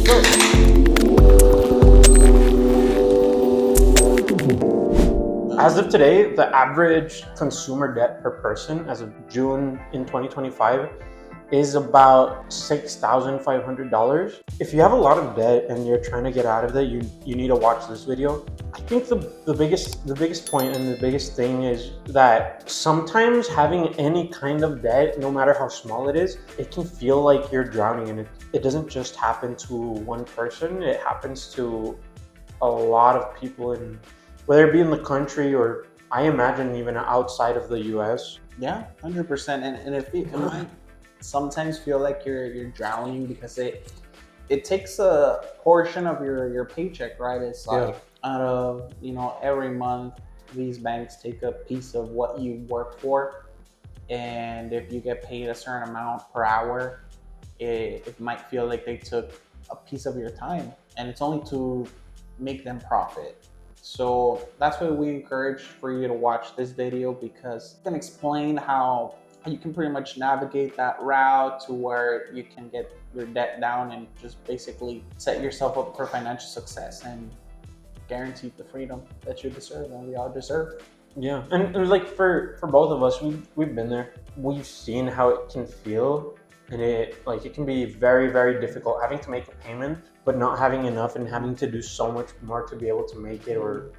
As of today, the average consumer debt per person as of June in 2025 is about $6,500. If you have a lot of debt and you're trying to get out of it, you need to watch this video. I think the biggest point and the biggest thing is that sometimes having any kind of debt, no matter how small it is, it can feel like you're drowning in it. It doesn't just happen to one person, it happens to a lot of people, in whether it be in the country or I imagine even outside of the US. Yeah, 100%. And it might sometimes feel like you're drowning because it takes a portion of your paycheck, right? It's like out of every month these banks take a piece of what you work for, and if you get paid a certain amount per hour, it might feel like they took a piece of your time, and it's only to make them profit. So that's why we encourage for you to watch this video, because it can explain how you can pretty much navigate that route to where you can get your debt down and just basically set yourself up for financial success and guarantee the freedom that you deserve and we all deserve. Yeah, and like for both of us, we've been there. We've seen how it can feel, and it can be very, very difficult having to make a payment but not having enough and having to do so much more to be able to make it, or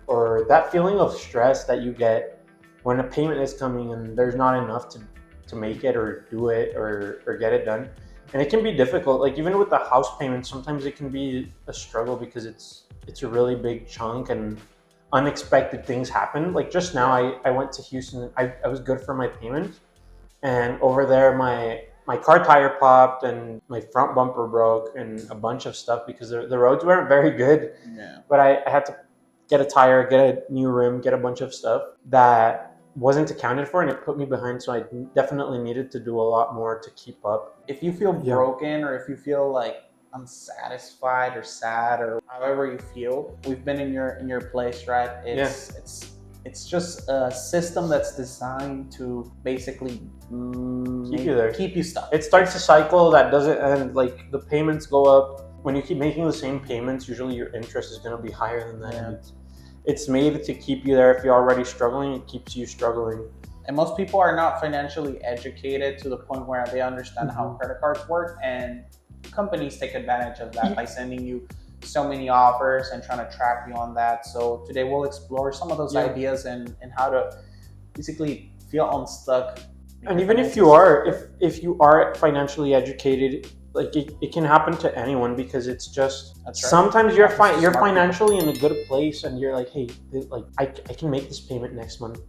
that feeling of stress that you get when a payment is coming and there's not enough to make it or do it or get it done. And it can be difficult. Like even with the house payment, sometimes it can be a struggle because it's a really big chunk and unexpected things happen. Like just now I went to Houston. I was good for my payment, and over there my car tire popped and my front bumper broke and a bunch of stuff because the roads weren't very good. Yeah. But I had to get a tire, get a new rim, get a bunch of stuff that wasn't accounted for, and it put me behind. So I definitely needed to do a lot more to keep up. If you feel broken, or if you feel like unsatisfied or sad, or however you feel, we've been in your place, right? It's just a system that's designed to basically keep you there, keep you stuck. It starts a cycle that doesn't end. Like the payments go up. When you keep making the same payments, usually your interest is going to be higher than that. Yeah. It's made to keep you there. If you're already struggling, it keeps you struggling. And most people are not financially educated to the point where they understand how credit cards work, and companies take advantage of that by sending you so many offers and trying to trap you on that. So today we'll explore some of those ideas and how to basically feel unstuck. And even if you are financially educated, like it can happen to anyone, because it's just sometimes you're financially in a good place and you're like, hey, like I can make this payment next month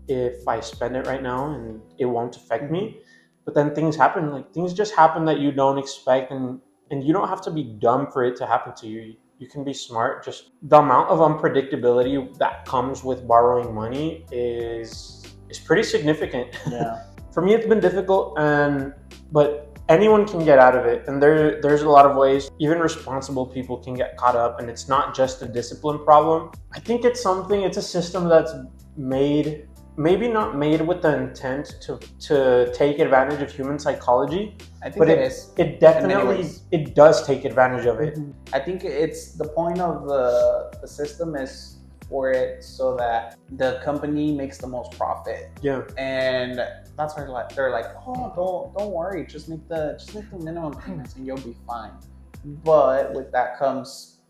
if I spend it right now and it won't affect me. But then things happen, like things just happen that you don't expect, and you don't have to be dumb for it to happen to you. You can be smart. Just the amount of unpredictability that comes with borrowing money is pretty significant. Yeah. For me, it's been difficult, but anyone can get out of it, and there's a lot of ways. Even responsible people can get caught up, and it's not just a discipline problem. I think it's a system that's made, maybe not made with the intent to take advantage of human psychology. I think it definitely does take advantage of it. I think it's the point of the system is for it so that the company makes the most profit. Yeah. And that's why they're like, oh, don't worry, just make the minimum payments and you'll be fine. But with that comes,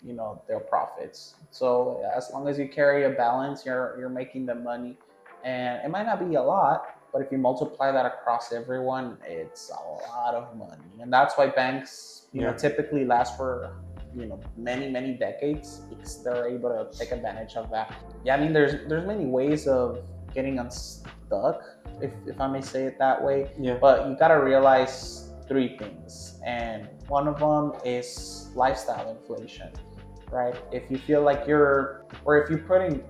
their profits. So as long as you carry a balance, you're making the money, and it might not be a lot, but if you multiply that across everyone, it's a lot of money. And that's why banks, typically last for many decades, because they're able to take advantage of that. Yeah, I mean, there's many ways of getting unstuck, if I may say it that way. Yeah. But you got to realize three things, and one of them is lifestyle inflation, right? If you feel like if you're putting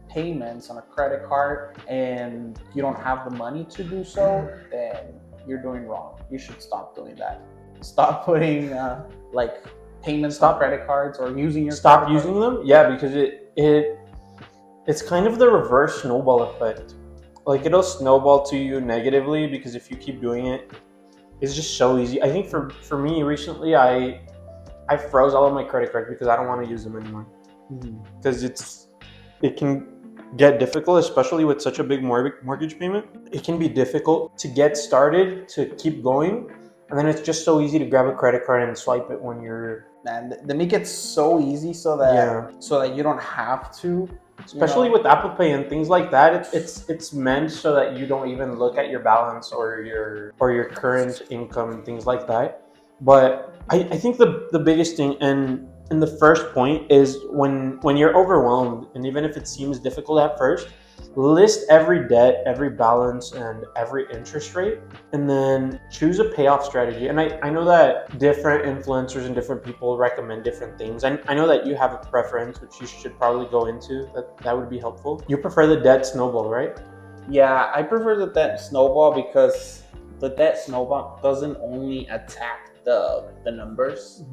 payments on a credit card and you don't have the money to do so, then you're doing wrong. You should stop doing that. Stop putting payments on credit cards or using your stop using them. Yeah, because it's kind of the reverse snowball effect. Like it'll snowball to you negatively, because if you keep doing it, it's just so easy. I think for me recently, I froze all of my credit cards because I don't want to use them anymore. Because it can get difficult, especially with such a big mortgage payment. It can be difficult to get started, to keep going, and then it's just so easy to grab a credit card and swipe it when you're. Man, they make it so easy so that you don't have to. Especially with Apple Pay and things like that, it's meant so that you don't even look at your balance or your current income and things like that. But I think the biggest thing and the first point is when you're overwhelmed, and even if it seems difficult at first, list every debt, every balance, and every interest rate, and then choose a payoff strategy. And I know that different influencers and different people recommend different things. I know that you have a preference, which you should probably go into. That would be helpful. You prefer the debt snowball, right? Yeah, I prefer the debt snowball because the debt snowball doesn't only attack the numbers.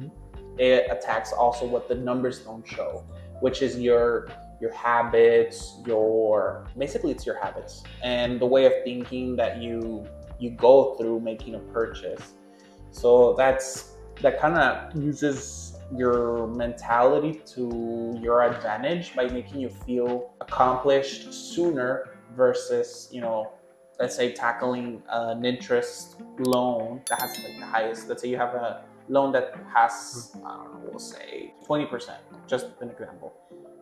It attacks also what the numbers don't show, which is your habits, basically it's your habits and the way of thinking that you go through making a purchase. So that kind of uses your mentality to your advantage by making you feel accomplished sooner versus, let's say tackling an interest loan that has like the highest. Let's say you have a loan that has, I don't know, we'll say 20%, just an example.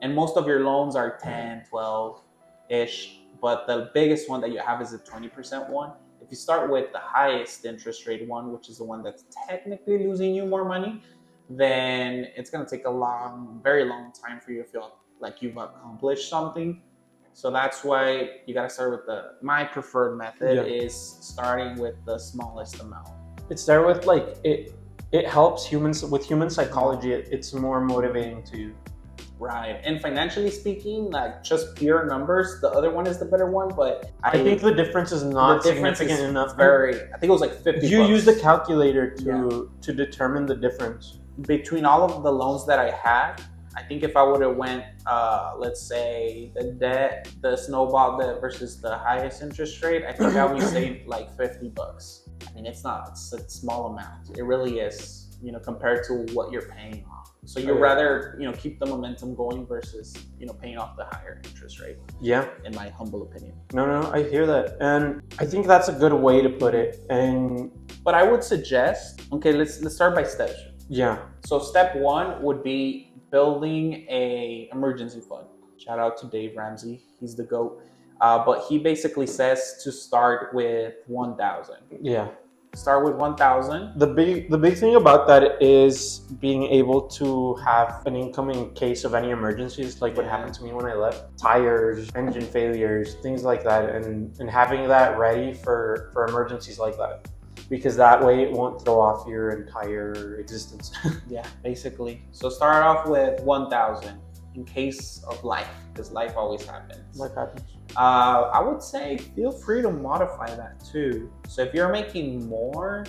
And most of your loans are 10, 12-ish, but the biggest one that you have is a 20% one. If you start with the highest interest rate one, which is the one that's technically losing you more money, then it's going to take very long time for you to feel like you've accomplished something. So that's why you got to start with my preferred method is starting with the smallest amount. It's there with it helps humans with human psychology. It's more motivating to you. Right. And financially speaking, like just pure numbers, the other one is the better one, but I think the difference is not significant enough. I think it was like 50 You bucks. use the calculator to determine the difference. Between all of the loans that I had, I think if I would have went, let's say the snowball debt versus the highest interest rate, I think I would save like 50 bucks. I mean, it's a small amount. It really is, compared to what you're paying off. So you'd rather, keep the momentum going versus, paying off the higher interest rate. Yeah. In my humble opinion. No, I hear that. And I think that's a good way to put it. But I would suggest, okay, let's start by steps. Yeah. So step one would be building a emergency fund. Shout out to Dave Ramsey. He's the GOAT. But he basically says to start with 1,000. Yeah. Start with 1,000. The big thing about that is being able to have an income in case of any emergencies, like what happened to me when I left. Tires, engine failures, things like that, and having that ready for emergencies like that. Because that way it won't throw off your entire existence. Yeah, basically. So start off with 1,000 in case of life, because life always happens. Life happens. I would say feel free to modify that too. So if you're making more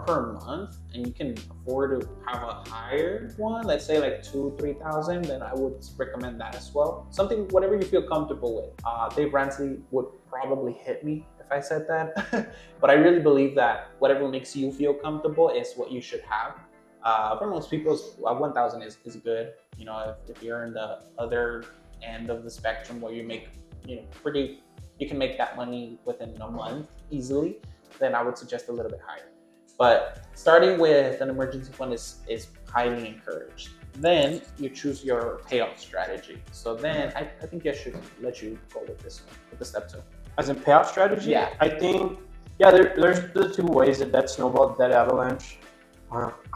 per month and you can afford to have a higher one, let's say like 2,000-3,000, then I would recommend that as well. Something, whatever you feel comfortable with. Dave Ramsey would probably hit me if I said that, but I really believe that whatever makes you feel comfortable is what you should have. For most people, 1,000 is good. If you're in the other end of the spectrum where you make, you can make that money within a month easily, then I would suggest a little bit higher. But starting with an emergency fund is highly encouraged. Then you choose your payoff strategy. So then I think I should let you go with this one, with the step two. As a payoff strategy? Yeah. I think, there's the two ways, the debt snowball, debt avalanche.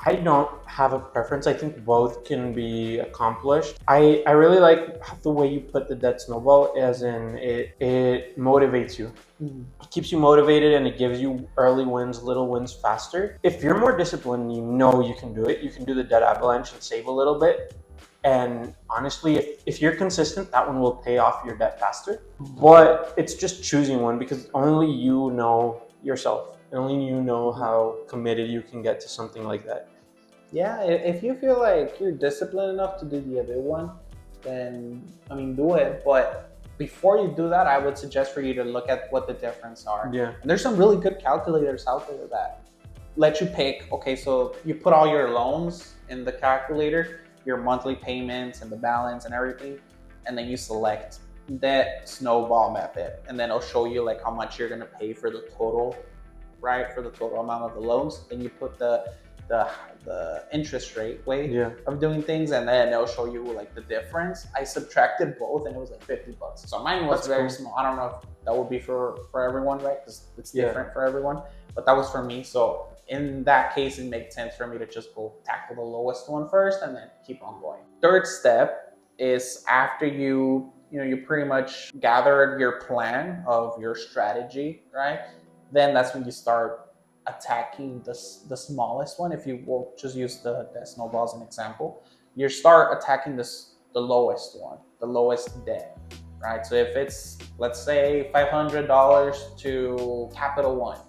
I don't have a preference. I think both can be accomplished. I really like the way you put the debt snowball, as in it motivates you. It keeps you motivated and it gives you early wins, little wins faster. If you're more disciplined, you can do it. You can do the debt avalanche and save a little bit. And honestly, if you're consistent, that one will pay off your debt faster. But it's just choosing one, because only you know yourself. And only you know how committed you can get to something like that. Yeah, if you feel like you're disciplined enough to do the other one, then, do it. But before you do that, I would suggest for you to look at what the difference are. Yeah. And there's some really good calculators out there that let you pick, okay, so you put all your loans in the calculator, your monthly payments and the balance and everything, and then you select that snowball method, and then it'll show you like how much you're gonna pay for the total, right? For the total amount of the loans. Then you put the the interest rate way Yeah. of doing things, and then it'll show you like the difference. I subtracted both, and it was like $50. So mine was That's very cool. small. I don't know if that would be for everyone, right? Because it's Yeah. different for everyone. But that was for me. So in that case, it made sense for me to just go tackle the lowest one first, and then keep on going. Third step is after you pretty much gathered your plan of your strategy, right? Then that's when you start attacking the smallest one. If you will just use the snowball as an example, you start attacking the lowest one, the lowest debt, right? So if it's, let's say, $500 to Capital One,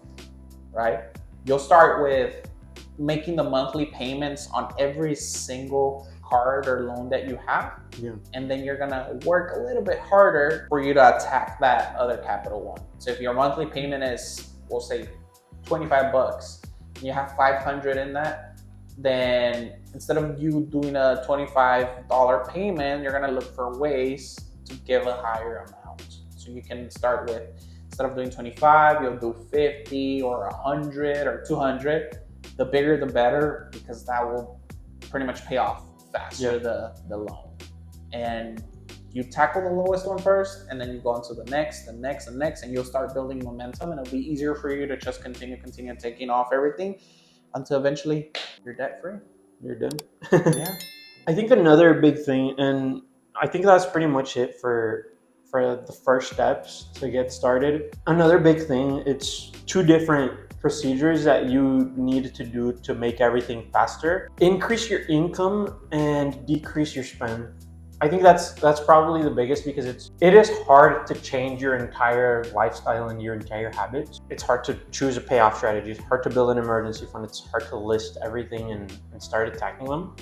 right? You'll start with making the monthly payments on every single card or loan that you have. Yeah. And then you're gonna work a little bit harder for you to attack that other Capital One. So if your monthly payment is, we'll say, $25, and you have 500 in that, then instead of you doing a $25 payment, you're gonna look for ways to give a higher amount. So you can start with, instead of doing 25, you'll do 50 or 100 or 200. The bigger the better, because that will pretty much pay off faster, the loan. And you tackle the lowest one first, and then you go into the next, and you'll start building momentum, and it'll be easier for you to just continue taking off everything until eventually you're debt free. You're done. Yeah. I think another big thing, and I think that's pretty much it for the first steps to get started. Another big thing, it's two different procedures that you need to do to make everything faster. Increase your income and decrease your spend. I think that's probably the biggest, because it is hard to change your entire lifestyle and your entire habits. It's hard to choose a payoff strategy. It's hard to build an emergency fund. It's hard to list everything and start attacking them.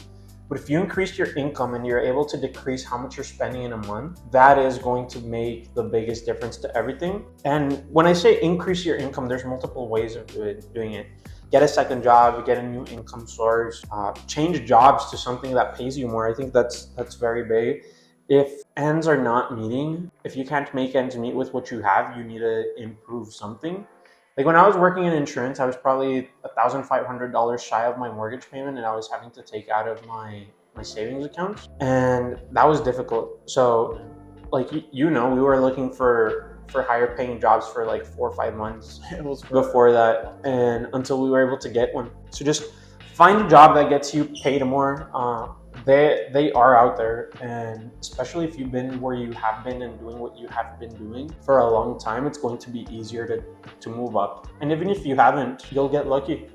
But if you increase your income and you're able to decrease how much you're spending in a month, that is going to make the biggest difference to everything. And when I say increase your income, there's multiple ways of doing it. Get a second job, get a new income source, change jobs to something that pays you more. I think that's very big. If ends are not meeting, if you can't make ends meet with what you have, you need to improve something. Like when I was working in insurance, I was probably $1,500 shy of my mortgage payment, and I was having to take out of my savings account, and that was difficult. So, like we were looking for higher paying jobs for like 4 or 5 months before that, and until we were able to get one. So just find a job that gets you paid more. They are out there, and especially if you've been where you have been and doing what you have been doing for a long time, it's going to be easier to move up. And even if you haven't, you'll get lucky.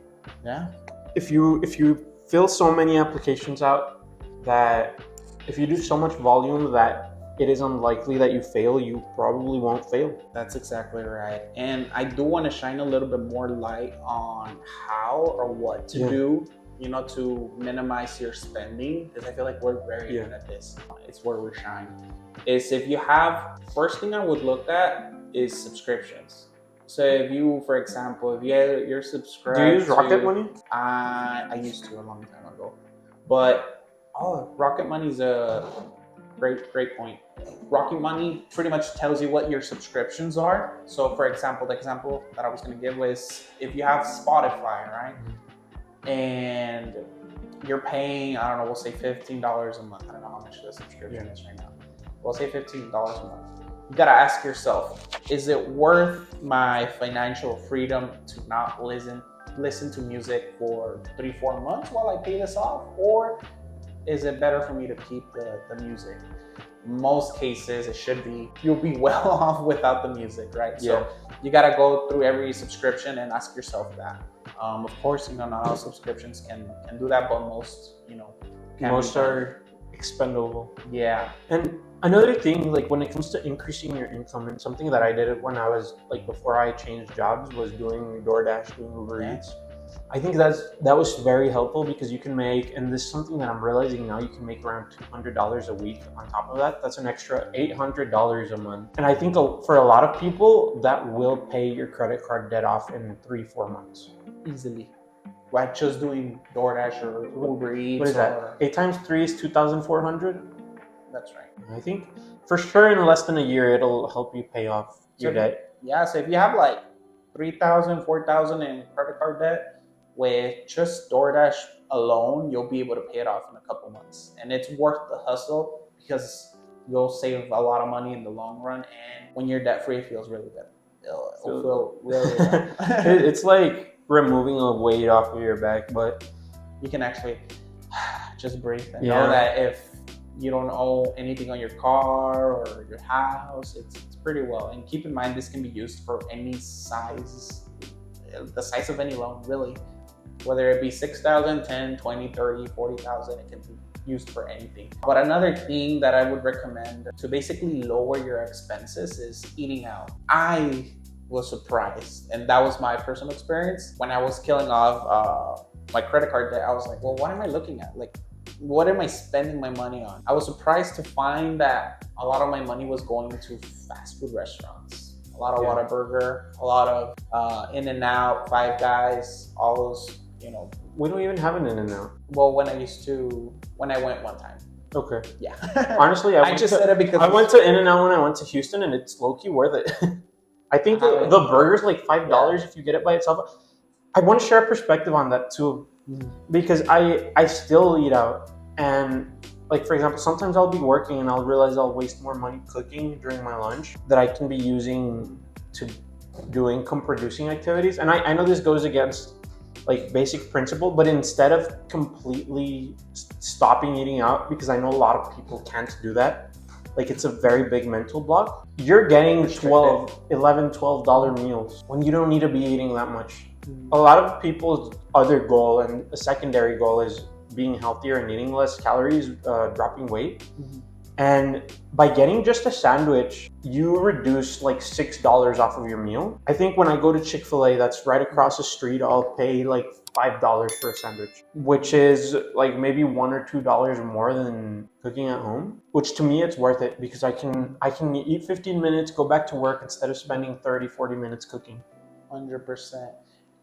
Yeah. If you fill so many applications out that if you do so much volume that it is unlikely that you fail, you probably won't fail. That's exactly right. And I do want to shine a little bit more light on how or what to do, to minimize your spending, because I feel like we're very good at this. It's where we shine. Is if you have, first thing I would look at is subscriptions. So if you, for example, if you're subscribed Do you use Rocket Money? I used to a long time ago. But Rocket Money's a great point. Rocket Money pretty much tells you what your subscriptions are. So for example, the example that I was going to give was, if you have Spotify, right? And you're paying, I don't know, we'll say $15 a month. I don't know how much the subscription is right now. We'll say $15 a month. You gotta ask yourself, is it worth my financial freedom to not listen to music for 3-4 months while I pay this off? Or is it better for me to keep the music? Most cases, it should be, you'll be well off without the music, right? So you gotta go through every subscription and ask yourself that. Of course, not all subscriptions can do that, but most, most are expendable. Yeah. And another thing, like when it comes to increasing your income, and something that I did when I was like, before I changed jobs, was doing DoorDash, doing Uber Eats. I think that was very helpful, because you can make, and this is something that I'm realizing now, you can make around $200 a week on top of that. That's an extra $800 a month. And I think for a lot of people, that will pay your credit card debt off in 3-4 months. Easily. like just doing DoorDash or Uber Eats. What is that? 8 times 3 is 2,400. That's right. I think for sure in less than a year it'll help you pay off your debt. Yeah, so if you have like 3,000, 4,000 in credit card debt, with just DoorDash alone, you'll be able to pay it off in a couple months. And it's worth the hustle because you'll save a lot of money in the long run. And when you're debt free, it feels really good. It'll feel really good. It's like removing a weight off of your back, but you can actually just breathe and know that if you don't owe anything on your car or your house, it's pretty well. And keep in mind, this can be used for any size, the size of any loan, really. Whether it be 6,000, 10, 20, 30, 40,000, it can be used for anything. But another thing that I would recommend to basically lower your expenses is eating out. I was surprised, and that was my personal experience. When I was killing off my credit card debt, I was like, well, what am I looking at? Like, what am I spending my money on? I was surprised to find that a lot of my money was going to fast food restaurants. A lot of Whataburger, a lot of In-N-Out, Five Guys, all those, we don't even have an In-N-Out. Well, when I went one time. Okay. Yeah. Honestly, I went to In-N-Out when I went to Houston, and it's low-key worth it. I think the burger's like $5 if you get it by itself. I want to share a perspective on that too, because I still eat out, and like, for example, sometimes I'll be working and I'll realize I'll waste more money cooking during my lunch that I can be using to do income producing activities. And I know this goes against like basic principle, but instead of completely stopping eating out, because I know a lot of people can't do that, like it's a very big mental block, you're getting $12 meals when you don't need to be eating that much. A lot of people's other goal and a secondary goal is being healthier and eating less calories, dropping weight. And by getting just a sandwich, you reduce like $6 off of your meal. I think when I go to Chick-fil-A, that's right across the street, I'll pay like $5 for a sandwich, which is like maybe $1 or $2 more than cooking at home, which to me it's worth it because I can eat 15 minutes, go back to work instead of spending 30, 40 minutes cooking. 100%.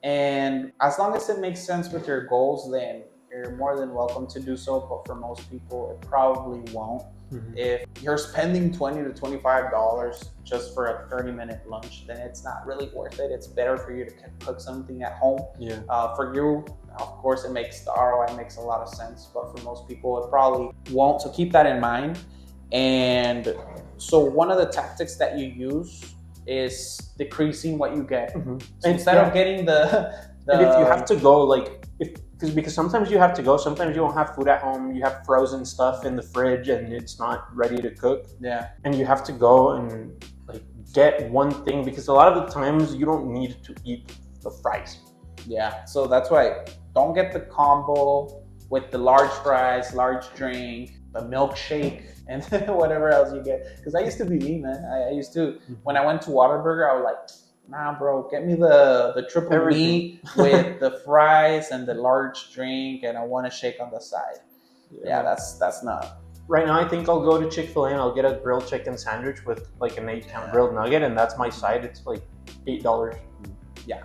And as long as it makes sense with your goals, then you're more than welcome to do so. But for most people, it probably won't. If you're spending $20 to $25 just for a 30-minute lunch, then it's not really worth it. It's better for you to cook something at home. For you, of course, the ROI makes a lot of sense, but for most people, it probably won't. So keep that in mind. And so one of the tactics that you use is decreasing what you get. So instead of getting the and if you have to go, like, because sometimes you have to go, sometimes you don't have food at home, you have frozen stuff in the fridge and it's not ready to cook. And you have to go and like get one thing, because a lot of the times you don't need to eat the fries. So that's why don't get the combo with the large fries, large drink, the milkshake, and whatever else you get. Because I used to be me, man. I used to, when I went to Whataburger, I was like, nah, bro, get me the triple meat with the fries and the large drink, and I want a shake on the side. That's not. Right now, I think I'll go to Chick-fil-A and I'll get a grilled chicken sandwich with like an 8-count grilled nugget, and that's my side. It's like $8.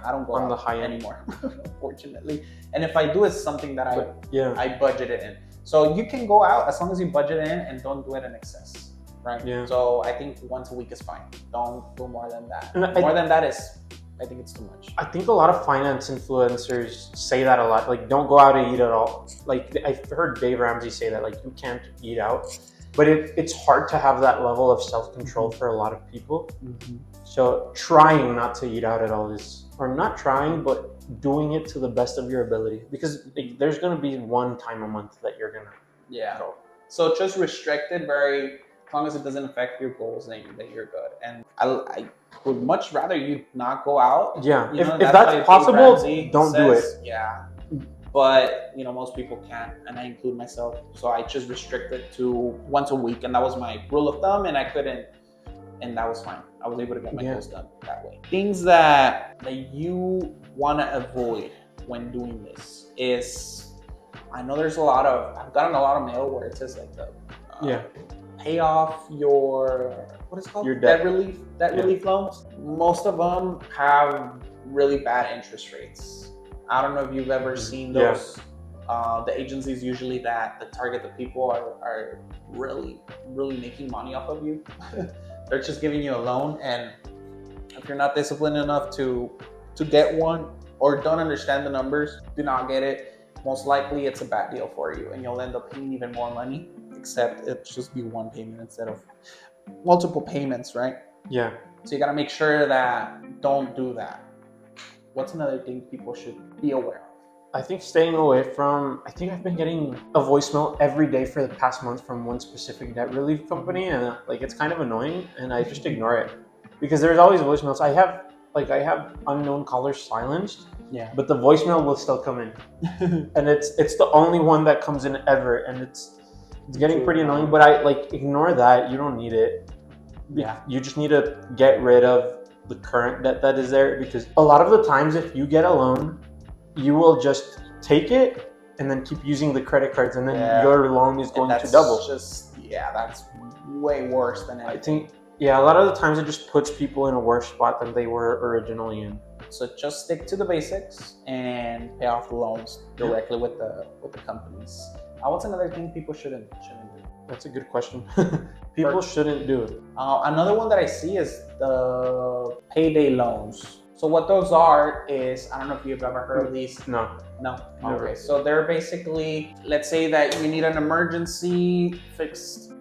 I don't go on out the high end anymore, unfortunately. And if I do, it's something that I budget it in. So you can go out as long as you budget it in and don't do it in excess. Right. So I think once a week is fine. Don't do more than that. More than that is, I think it's too much. I think a lot of finance influencers say that a lot. Like, don't go out to eat at all. Like, I've heard Dave Ramsey say that, like, you can't eat out. But it's hard to have that level of self-control for a lot of people. So trying not to eat out at all is, or not trying, but doing it to the best of your ability. Because there's going to be one time a month that you're going to go. So just restrict it as long as it doesn't affect your goals, then you're good. And I would much rather you not go out. If that's possible, don't do it. But most people can't, and I include myself. So I just restricted to once a week, and that was my rule of thumb. And I couldn't, and that was fine. I was able to get my goals done that way. Things that you want to avoid when doing this is, I know there's I've gotten a lot of mail where it says like pay off your, what is it called? Your debt relief loans. Most of them have really bad interest rates. I don't know if you've ever seen those. The agencies usually that target the people are really, really making money off of you. They're just giving you a loan, and if you're not disciplined enough to get one or don't understand the numbers, do not get it. Most likely it's a bad deal for you and you'll end up paying even more money, except it just be one payment instead of multiple payments, right? Yeah. So you got to make sure that don't do that. What's another thing people should be aware of? I think staying away from, I think I've been getting a voicemail every day for the past month from one specific debt relief company, and like it's kind of annoying, and I just ignore it because there's always voicemails. I have unknown callers silenced, Yeah. but the voicemail will still come in, and it's the only one that comes in ever, and it's getting pretty annoying. But I like ignore that. You don't need it. Yeah. You just need to get rid of the current debt that is there, because a lot of the times if you get a loan, you will just take it and then keep using the credit cards, and then your loan is going to double. That's way worse than anything. I think, a lot of the times it just puts people in a worse spot than they were originally in. So just stick to the basics and pay off the loans directly with the companies. What's another thing people shouldn't do? That's a good question. People shouldn't do it. Another one that I see is the payday loans. So what those are is, I don't know if you've ever heard of these. No. Okay. So they're basically, let's say that you need an emergency fixed.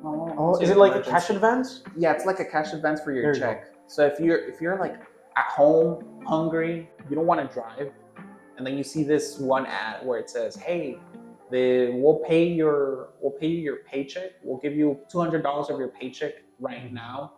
Is it like a cash advance? Yeah, it's like a cash advance for your check. So if you're like at home, hungry, you don't want to drive, and then you see this one ad where it says, "Hey, we'll pay you your paycheck. We'll give you $200 of your paycheck right now,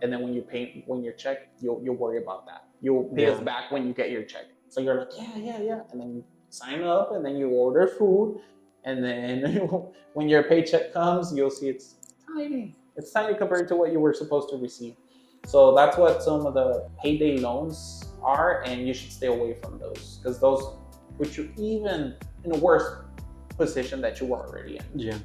and then when your check, you'll worry about that. You'll pay us back when you get your check." So you're like, yeah, and then you sign up, and then you order food, and then when your paycheck comes, you'll see it's tiny. It's tiny compared to what you were supposed to receive. So that's what some of the payday loans are, and you should stay away from those, because those put you even in a worse position that you were already in. Yeah.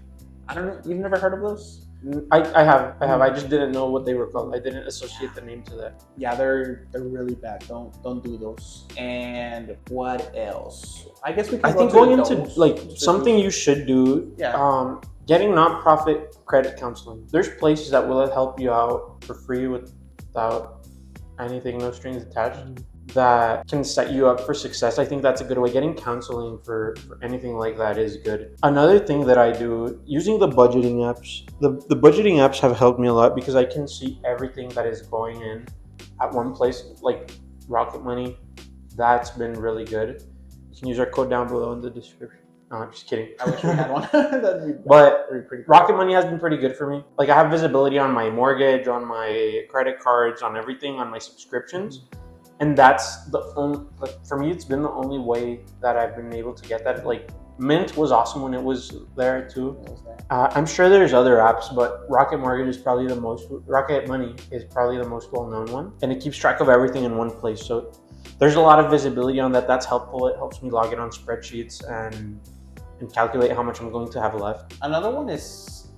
I don't know. You've never heard of those? I have. I just didn't know what they were called. I didn't associate the name to that. Yeah, they're really bad. Don't do those. And what else? I guess we can. I think going into like something you should do. Yeah. Getting nonprofit credit counseling. There's places that will help you out for free without anything, no strings attached, that can set you up for success. I think that's a good way. Getting counseling for anything like that is good. Another thing that I do, using the budgeting apps. The budgeting apps have helped me a lot because I can see everything that is going in at one place, like Rocket Money. That's been really good. You can use our code down below in the description. No, I'm just kidding. I wish we had one. That'd be pretty cool. Rocket Money has been pretty good for me. Like I have visibility on my mortgage, on my credit cards, on everything, on my subscriptions. And that's the only, like, for me, it's been the only way that I've been able to get that. Like Mint was awesome when it was there too. I'm sure there's other apps, but Rocket Money is probably the most well-known one. And it keeps track of everything in one place. So there's a lot of visibility on that. That's helpful. It helps me log in on spreadsheets and calculate how much I'm going to have left. Another one is,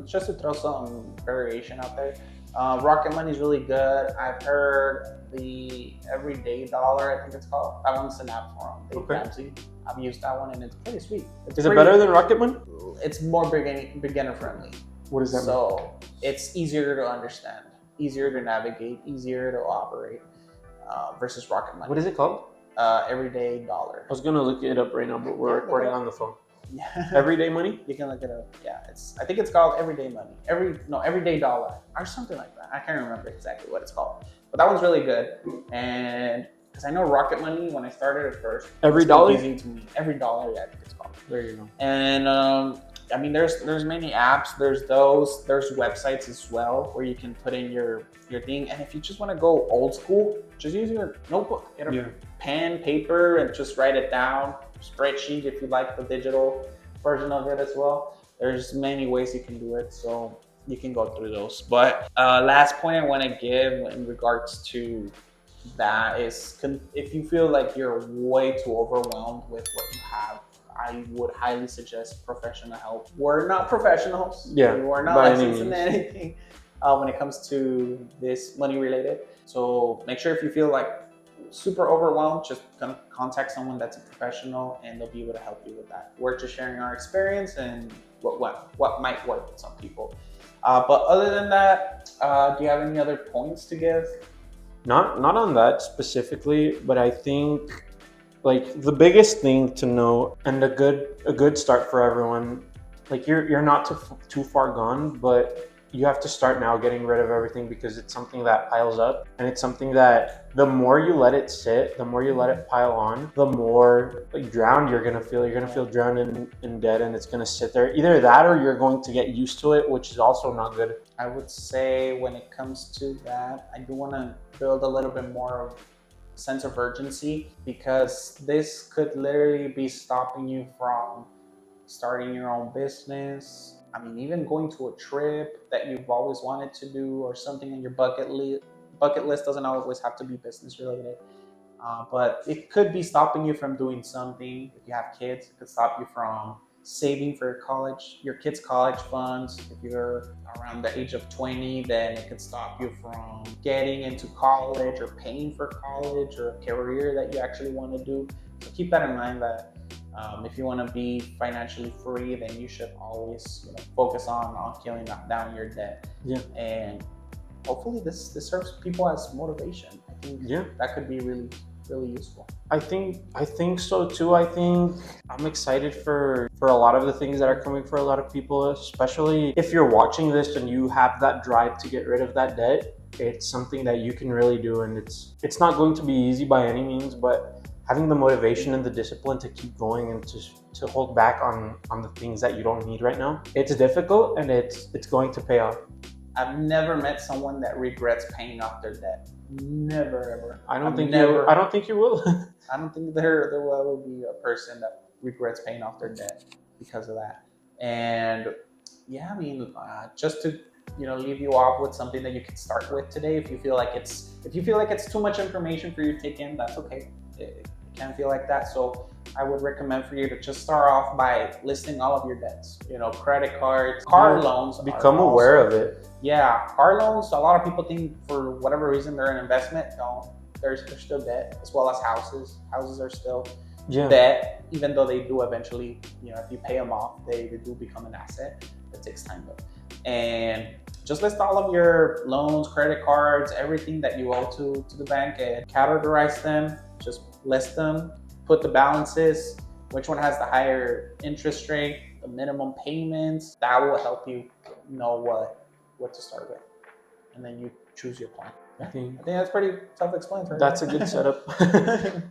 just to throw some variation out there, Rocket Money is really good. I've heard the Everyday Dollar, I think it's called. That one's an app for them. I've used that one, and it's pretty sweet. Is it better than Rocket Money? It's more beginner friendly. What does that mean? So it's easier to understand, easier to navigate, easier to operate versus Rocket Money. What is it called? Everyday Dollar. I was gonna look it up right now, but we're recording on the phone. Yeah. Everyday Money? You can look it up. Yeah, I think it's called Everyday Money. Everyday Dollar or something like that. I can't remember exactly what it's called, but that one's really good. And because I know Rocket Money, when I started at first, Every dollar, easy to me. Every dollar, yeah, I think it's called. There you go. And I mean, there's many apps. There's websites as well where you can put in your thing. And if you just want to go old school, just use your notebook. Get a pen, paper, and just write it down. Spreadsheet if you like the digital version of it as well. There's many ways you can do it, so you can go through those. But last point I want to give in regards to that is, if you feel like you're way too overwhelmed with what you have, I would highly suggest professional help. We're not professionals. Yeah, we're not licensed in anything when it comes to this money related. So make sure, if you feel like super overwhelmed, just gonna contact someone that's a professional and they'll be able to help you with that. We're just sharing our experience and what might work with some people. But other than that, do you have any other points to give? Not on that specifically, but I think like the biggest thing to know and a good start for everyone, like you're not too far gone, but you have to start now getting rid of everything because it's something that piles up, and it's something that the more you let it sit, the more you let it pile on, the more like drowned you're gonna feel. You're gonna feel drowned in debt, and it's gonna sit there. Either that or you're going to get used to it, which is also not good. I would say when it comes to that, I do want to build a little bit more of sense of urgency, because this could literally be stopping you from starting your own business. I mean, even going to a trip that you've always wanted to do, or something in your bucket list. Bucket list doesn't always have to be business related, but it could be stopping you from doing something. If you have kids, it could stop you from saving for your kids' college funds. If you're around the age of 20, then it could stop you from getting into college or paying for college or a career that you actually want to do. So keep that in mind, that if you want to be financially free, then you should always focus on killing down your debt. Yeah. And hopefully this serves people as motivation. I think that could be really useful. I think so too. I think I'm excited for a lot of the things that are coming for a lot of people, especially if you're watching this and you have that drive to get rid of that debt. It's something that you can really do, and it's not going to be easy by any means, but having the motivation and the discipline to keep going and to hold back on the things that you don't need right now. It's difficult, and it's going to pay off. I've never met someone that regrets paying off their debt. Never, ever. I don't think you will. I don't think there will ever be a person that regrets paying off their debt because of that. And yeah, I mean, just to leave you off with something that you can start with today. If you feel like it's too much information for you to take in, that's okay. It can feel like that. So I would recommend for you to just start off by listing all of your debts. Credit cards, car loans. Become aware of it. Yeah, car loans. A lot of people think for whatever reason they're an investment. No, they're still debt, as well as houses. Houses are still debt, even though they do eventually, if you pay them off, they do become an asset. It takes time though. And just list all of your loans, credit cards, everything that you owe to the bank, and categorize them. Just list them, put the balances, which one has the higher interest rate, the minimum payments. That will help you know what to start with, and then you choose your plan. I think that's pretty self-explanatory. That's a good setup.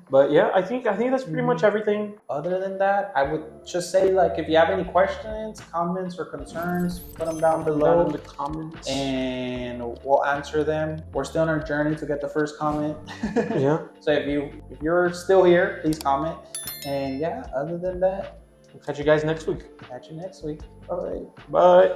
But yeah, I think that's pretty much everything. Other than that, I would just say, like, if you have any questions, comments, or concerns, put them down below in the comments, and we'll answer them. We're still on our journey to get the first comment. Yeah. So if you're still here, please comment. And yeah, other than that, we'll catch you guys next week. All right. Bye.